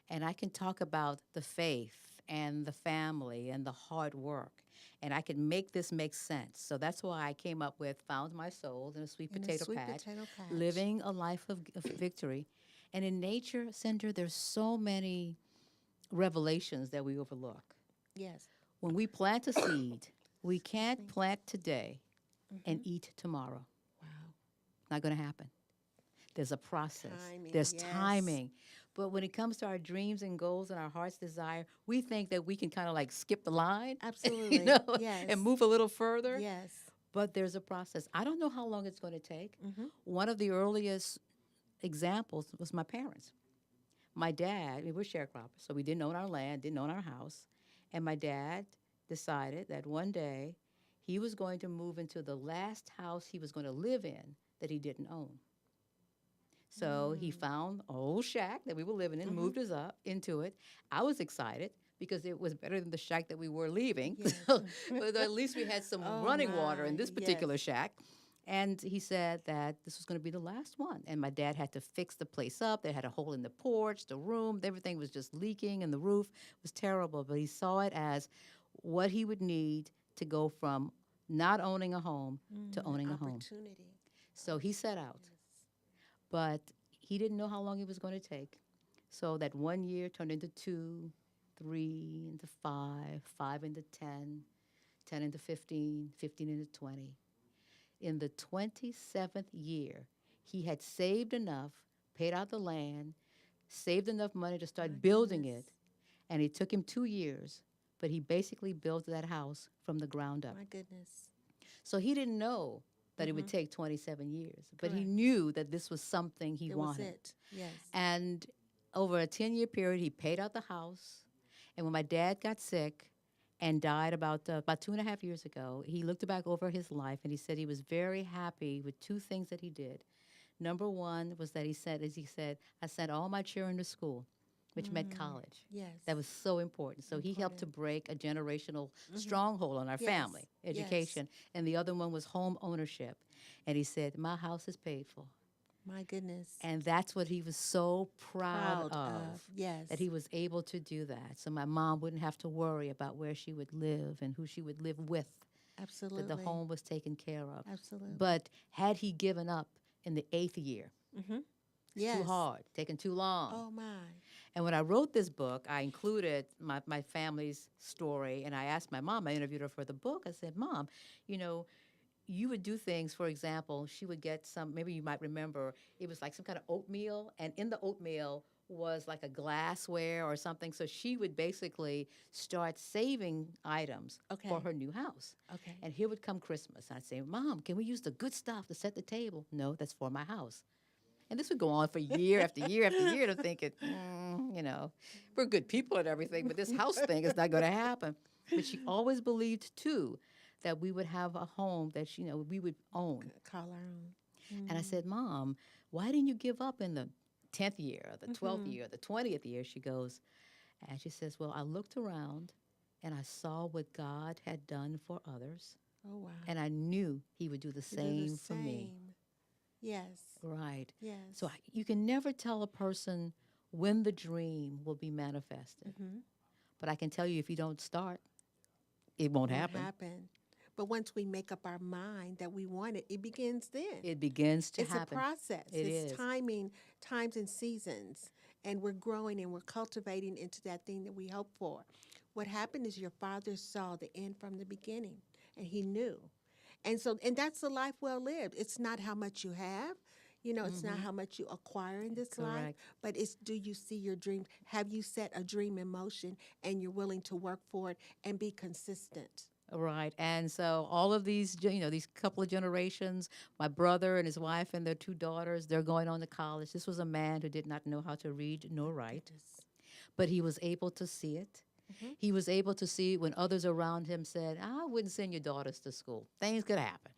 and I can talk about the faith and the family and the hard work, and I can make this make sense. So that's why I came up with Found My Soul in a Sweet In a Potato Sweet Patch, Potato Patch. living a life of victory. And in nature, Cinder, there's so many revelations that we overlook. Yes. When we plant a seed, we can't plant today and eat tomorrow. Wow. Not going to happen. There's a process. Timing, There's yes. timing. But when it comes to our dreams and goals and our heart's desire, we think that we can kind of skip the line, Absolutely. Yes. and move a little further. Yes. But there's a process. I don't know how long it's going to take. One of the earliest examples was my parents. My dad, we were sharecroppers, so we didn't own our land, didn't own our house. And my dad decided that one day he was going to move into the last house he was going to live in that he didn't own. So he found an old shack that we were living in, moved us up into it. I was excited because it was better than the shack that we were leaving. Yes. But at least we had some Oh, running water in my, this particular yes. shack. And he said that this was going to be the last one. And my dad had to fix the place up. They had a hole in the porch, the room, everything was just leaking, and the roof was terrible. But he saw it as what he would need to go from not owning a home to owning a home. Opportunity. So he set out. But he didn't know how long it was going to take. So that 1 year turned into 2, 3 into 5, 5 into 10, 10 into 15, 15 into 20. In the 27th year, he had saved enough, paid out the land, saved enough money to start building it. And it took him 2 years, but he basically built that house from the ground up. My goodness. So he didn't know that it would take 27 years, but he Correct. knew that this was something he It wanted. was it. Yes. And over a 10-year period, he paid out the house. And when my dad got sick and died about 2.5 years ago, he looked back over his life and he said he was very happy with 2 things that he did. Number one was that he said, I sent all my children to school, which meant college. Yes. That was so important. So he helped to break a generational stronghold on our Yes, family, yes. education. And the other one was home ownership. And he said, my house is paid for. My goodness. And that's what he was so proud of. Yes. That he was able to do that. So my mom wouldn't have to worry about where she would live and who she would live with. Absolutely. That the home was taken care of. Absolutely. But had he given up in the 8th year, Yes. too hard, taking too long. Oh, my. And when I wrote this book, I included my family's story, and I asked my mom, I interviewed her for the book, I said, Mom, you know, you would do things, for example, she would get some, maybe you might remember, it was like some kind of oatmeal, and in the oatmeal was like a glassware or something, so she would basically start saving items for her new house. Okay. And here would come Christmas. I'd say, Mom, can we use the good stuff to set the table? No, that's for my house. And this would go on for year after year after year. I'm thinking, you know, we're good people and everything, but this house thing is not going to happen. But she always believed, too, that we would have a home that, we would own. Call our own. And I said, Mom, why didn't you give up in the 10th year, or the 12th year, the 20th year? She goes, and she says, well, I looked around and I saw what God had done for others. Oh, wow. And I knew he would do the same for me. Yes. Right. Yes. So you can never tell a person when the dream will be manifested. But I can tell you if you don't start, it won't happen. But once we make up our mind that we want it, it begins then. It begins to happen. It's a process. It's timing, times and seasons. And we're growing and we're cultivating into that thing that we hope for. What happened is your father saw the end from the beginning, and he knew. And that's the life well lived. It's not how much you have. It's not how much you acquire in this life, but it's, do you see your dream? Have you set a dream in motion and you're willing to work for it and be consistent? Right. And so all of these, these couple of generations, my brother and his wife and their 2 daughters, they're going on to college. This was a man who did not know how to read nor write, but he was able to see it. He was able to see when others around him said, I wouldn't send your daughters to school. Things could happen.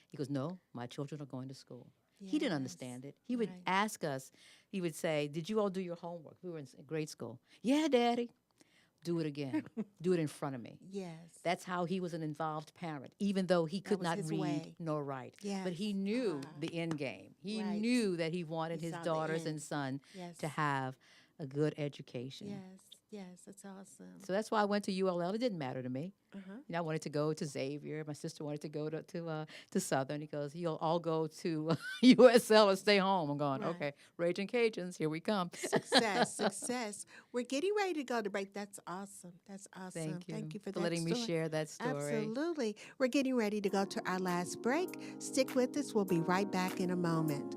He goes, no, my children are going to school. Yes. He didn't understand it. He would ask us, he would say, did you all do your homework? We were in grade school. Yeah, Daddy. Do it again. Do it in front of me. Yes. That's how he was an involved parent, even though he could not read way. nor write. Yes. But he knew the end game. He knew that he wanted his saw the daughters end. and son Yes. to have a good education. Yes, that's awesome. So that's why I went to ULL. It didn't matter to me. I wanted to go to Xavier. My sister wanted to go to Southern. He goes, you'll all go to USL and stay home. I'm going, okay, Raging Cajuns, here we come. Success. We're getting ready to go to break. That's awesome. Thank you. Thank you for that letting me story. share that story. Absolutely. We're getting ready to go to our last break. Stick with us. We'll be right back in a moment.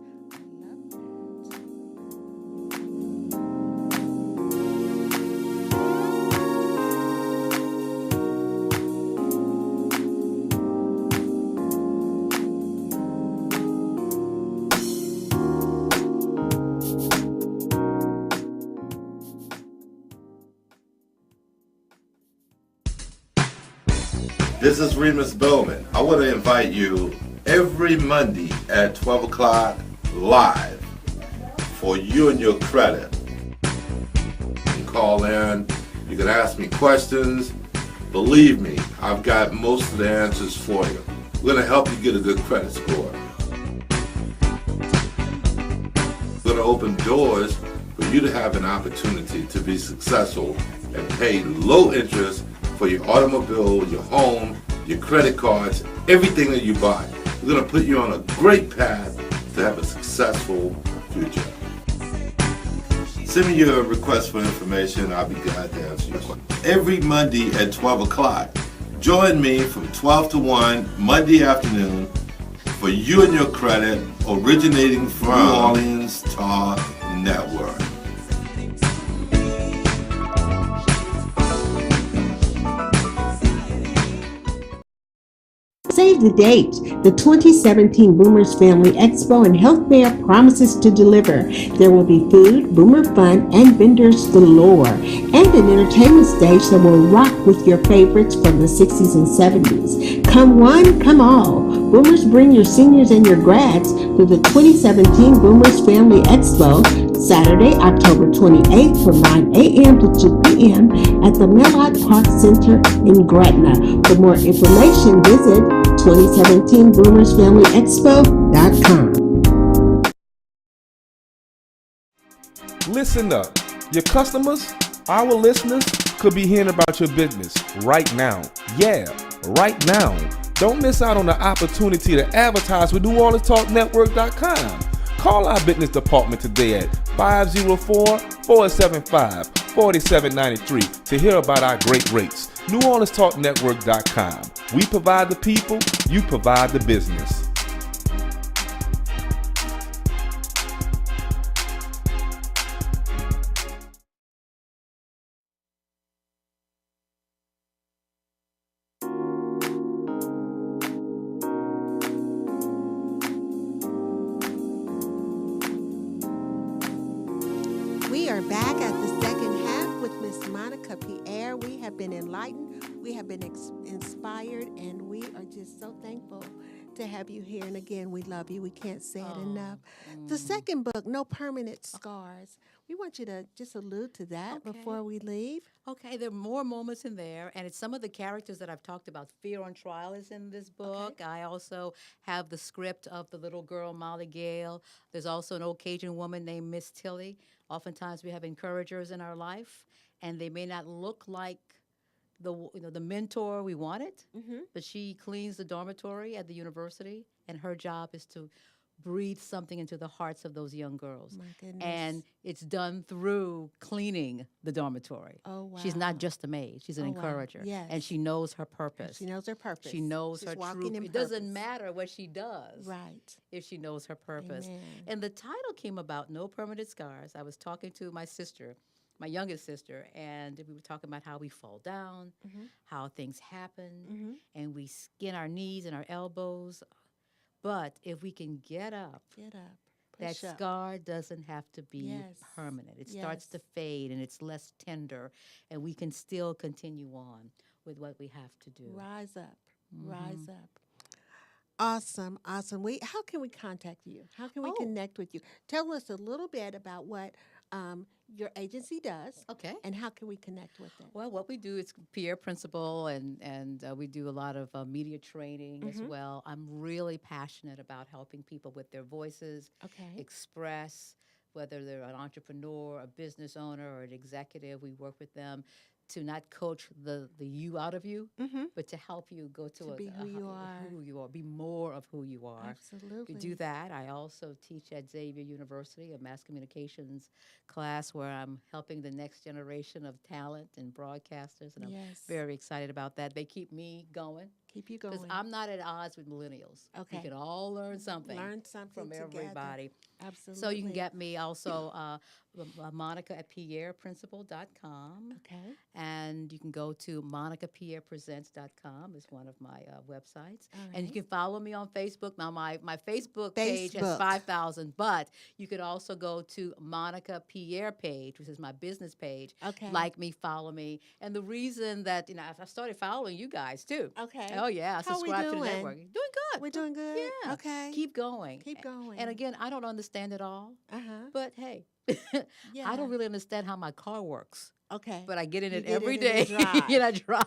This is Remus Bowman. I want to invite you every Monday at 12 o'clock live for You and Your Credit. You can call in, you can ask me questions. Believe me, I've got most of the answers for you. We're going to help you get a good credit score. We're going to open doors for you to have an opportunity to be successful and pay low interest for your automobile, your home, your credit cards, everything that you buy. We're going to put you on a great path to have a successful future. Send me your request for information. I'll be glad to answer your question. Every Monday at 12 o'clock, join me from 12 to 1 Monday afternoon for You and Your Credit, originating from New Orleans Talk Network. Save the date. The 2017 Boomers Family Expo and Health Fair promises to deliver. There will be food, boomer fun, and vendors galore, and an entertainment stage that will rock with your favorites from the 60s and 70s. Come one, come all. Boomers, bring your seniors and your grads to the 2017 Boomers Family Expo, Saturday, October 28th from 9 a.m. to 2 p.m. at the Mellott Park Center in Gretna. For more information, visit 2017boomersfamilyexpo.com. Listen up. Your customers, our listeners, could be hearing about your business right now. Yeah, right now. Don't miss out on the opportunity to advertise with NewOrleansTalkNetwork.com. Call our business department today at 504-475-4793 to hear about our great rates. NewOrleansTalkNetwork.com. We provide the people, you provide the business. We are back at the second half with Miss Monica Pierre. We have been enlightened, we have been inspired, and we are just so thankful to have you here. And again, we love you. We can't say it enough. The second book, No Permanent Scars. We want you to just allude to that before we leave. Okay, there are more moments in there, and it's some of the characters that I've talked about. Fear on Trial is in this book. Okay. I also have the script of the little girl, Molly Gale. There's also an old Cajun woman named Miss Tilly. Oftentimes we have encouragers in our life, and they may not look like the mentor we wanted, but she cleans the dormitory at the university, and her job is to breathe something into the hearts of those young girls. My goodness. And it's done through cleaning the dormitory. Oh, wow. She's not just a maid, she's an Oh, wow. encourager. Yes. And she knows her purpose. She knows her purpose. She knows She's her walking true. in It doesn't purpose. matter what she does Right. if she knows her purpose. Amen. And the title came about No Permanent Scars. I was talking to my sister, my youngest sister, and we were talking about how we fall down, how things happen, and we skin our knees and our elbows. But if we can get up, Get up. that Push up. scar doesn't have to be Yes. permanent. It starts Yes. to fade and it's less tender, and we can still continue on with what we have to do. Rise up. Rise up. Awesome. Awesome. How can we contact you? How can we Oh. connect with you? Tell us a little bit about what your agency does. Okay. And how can we connect with it? Well, what we do is Pierre Principal, and we do a lot of media training as well. I'm really passionate about helping people with their voices, Okay. express, whether they're an entrepreneur, a business owner, or an executive. We work with them to not coach the you out of you, but to help you go to be who you are. who you are, be more of who you are. Absolutely. We do that. I also teach at Xavier University, a mass communications class where I'm helping the next generation of talent and broadcasters, and I'm Yes. very excited about that. They keep me going Keep you because going. I'm not at odds with millennials. Okay. We can all learn something. Learn something from together. everybody. Absolutely. So you can get me also Monica at PierrePrincipal.com. Okay. And you can go to MonicaPierrePresents.com is one of my websites. All And you right. can follow me on Facebook. Now, my Facebook page has 5,000, but you could also go to Monica Pierre page, which is my business page. Okay. Like me, follow me. And the reason that, I started following you guys, too. Okay. Oh, yeah. How we Subscribe to the doing? network. Doing good. We're doing good? Yeah. Okay. Keep going. Keep going. And again, I don't understand it all, Uh-huh. but hey, Yeah. I don't really understand how my car works, Okay. but I get in You it get every in it day. and drive. And I drive.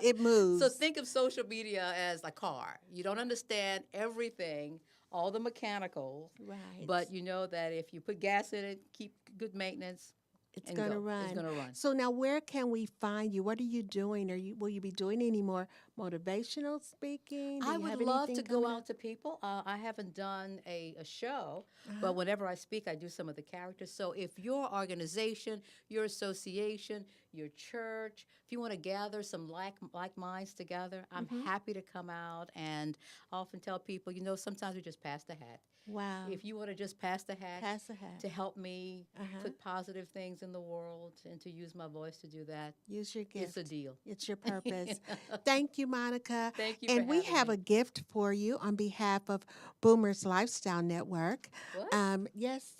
It moves. So think of social media as a car. You don't understand everything, all the mechanical, Right. but you know that if you put gas in it, keep good maintenance, It's and going to go. run. It's gonna run. So now, where can we find you? What are you doing? Will you be doing any more motivational speaking? Do I you would have love anything to go coming out up? to people. I haven't done a show, Uh-huh. but whenever I speak, I do some of the characters. So if your organization, your association, your church, if you want to gather some like minds together, I'm Mm-hmm. happy to come out. And I often tell people, sometimes we just pass the hat. Wow. If you want to just pass the hat, Pass the hat. to help me Uh-huh. put positive things in the world and to use my voice to do that, Use your gift. it's a deal. It's your purpose. Thank you, Monica. Thank you for And we having have me. a gift for you on behalf of Boomers Lifestyle Network. What? Yes,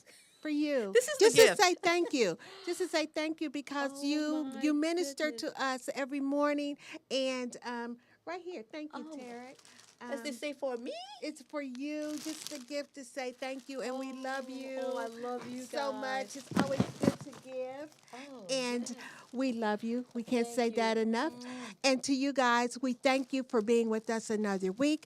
for you. This is the Just to gift. say thank you. Just to say thank you because Oh you my minister goodness. to us every morning. And right here, thank you, Oh, Tarek. as they say for me? It's for you, just a gift to say thank you, and we love you. Oh, I love you so much. guys. It's always good to give. Oh, And yes. we love you. We can't Thank say you. that enough. And to you guys, we thank you for being with us another week.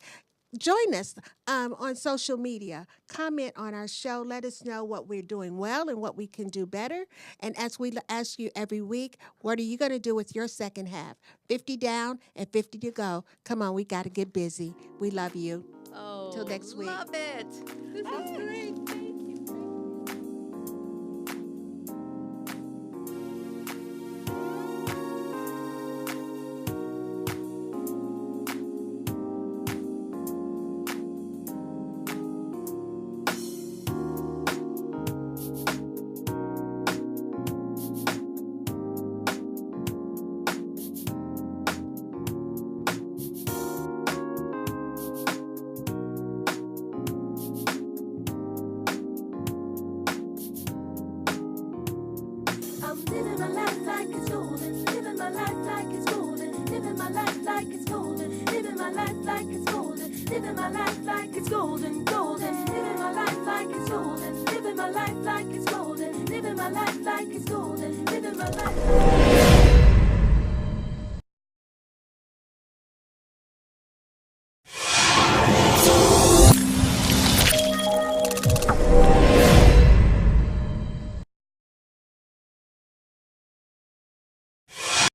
Join us on social media. Comment on our show. Let us know what we're doing well and what we can do better. And as we ask you every week, what are you going to do with your second half? 50 down and 50 to go. Come on, we got to get busy. We love you. Oh, Till next week. love it. This is great. Thank you. I'm living my life like it's golden, living my life like it's golden, living my life like it's golden, living my life like it's golden, living my life like it's golden, golden.